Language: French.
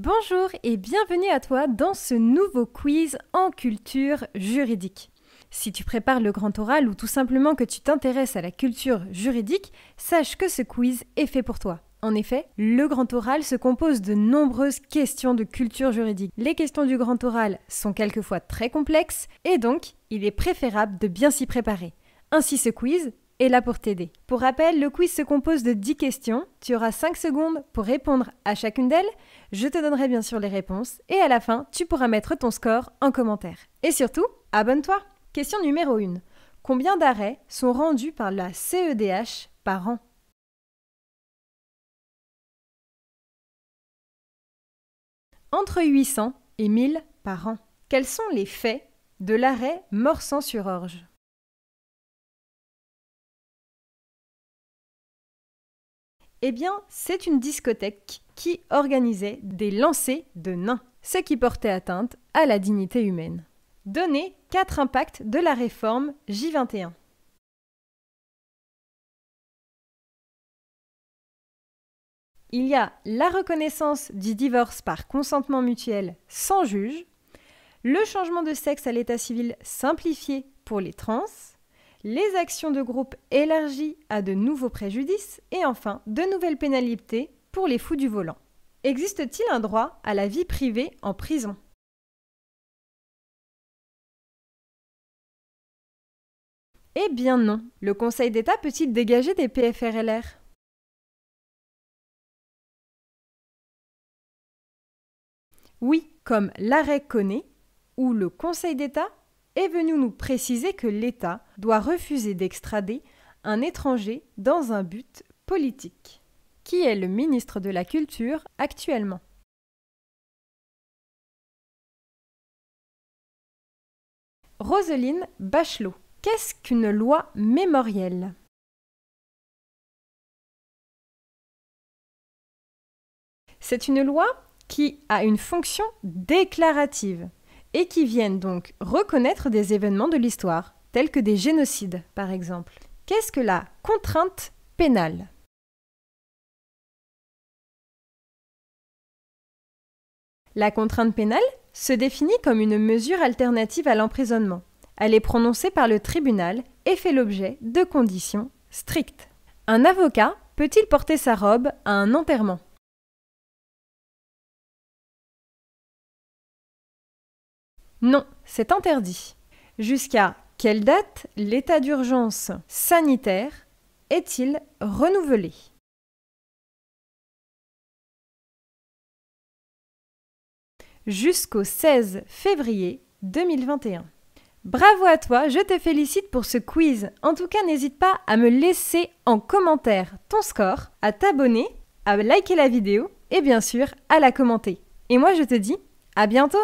Bonjour et bienvenue à toi dans ce nouveau quiz en culture juridique. Si tu prépares le grand oral ou tout simplement que tu t'intéresses à la culture juridique, sache que ce quiz est fait pour toi. En effet, le grand oral se compose de nombreuses questions de culture juridique. Les questions du grand oral sont quelquefois très complexes et donc il est préférable de bien s'y préparer. Ainsi ce quiz est là pour t'aider. Pour rappel, le quiz se compose de 10 questions. Tu auras 5 secondes pour répondre à chacune d'elles. Je te donnerai bien sûr les réponses et à la fin, tu pourras mettre ton score en commentaire. Et surtout, abonne-toi! Question numéro 1. Combien d'arrêts sont rendus par la CEDH par an? Entre 800 et 1000 par an. Quels sont les faits de l'arrêt Morsan-sur-Orge? Eh bien, c'est une discothèque qui organisait des lancers de nains, ce qui portait atteinte à la dignité humaine. Donner 4 impacts de la réforme J21. Il y a la reconnaissance du divorce par consentement mutuel sans juge, le changement de sexe à l'état civil simplifié pour les trans, les actions de groupe élargies à de nouveaux préjudices et enfin de nouvelles pénalités pour les fous du volant. Existe-t-il un droit à la vie privée en prison? Eh bien non. Le Conseil d'État peut-il dégager des PFRLR? Oui, comme l'arrêt Koné, où le Conseil d'État est venu nous préciser que l'État doit refuser d'extrader un étranger dans un but politique. Qui est le ministre de la Culture actuellement? Roselyne Bachelot. Qu'est-ce qu'une loi mémorielle? C'est une loi qui a une fonction déclarative et qui viennent donc reconnaître des événements de l'histoire, tels que des génocides par exemple. Qu'est-ce que la contrainte pénale? La contrainte pénale se définit comme une mesure alternative à l'emprisonnement. Elle est prononcée par le tribunal et fait l'objet de conditions strictes. Un avocat peut-il porter sa robe à un enterrement? Non, c'est interdit. Jusqu'à quelle date l'état d'urgence sanitaire est-il renouvelé? Jusqu'au 16 février 2021. Bravo à toi, je te félicite pour ce quiz. En tout cas, n'hésite pas à me laisser en commentaire ton score, à t'abonner, à liker la vidéo et bien sûr à la commenter. Et moi je te dis à bientôt!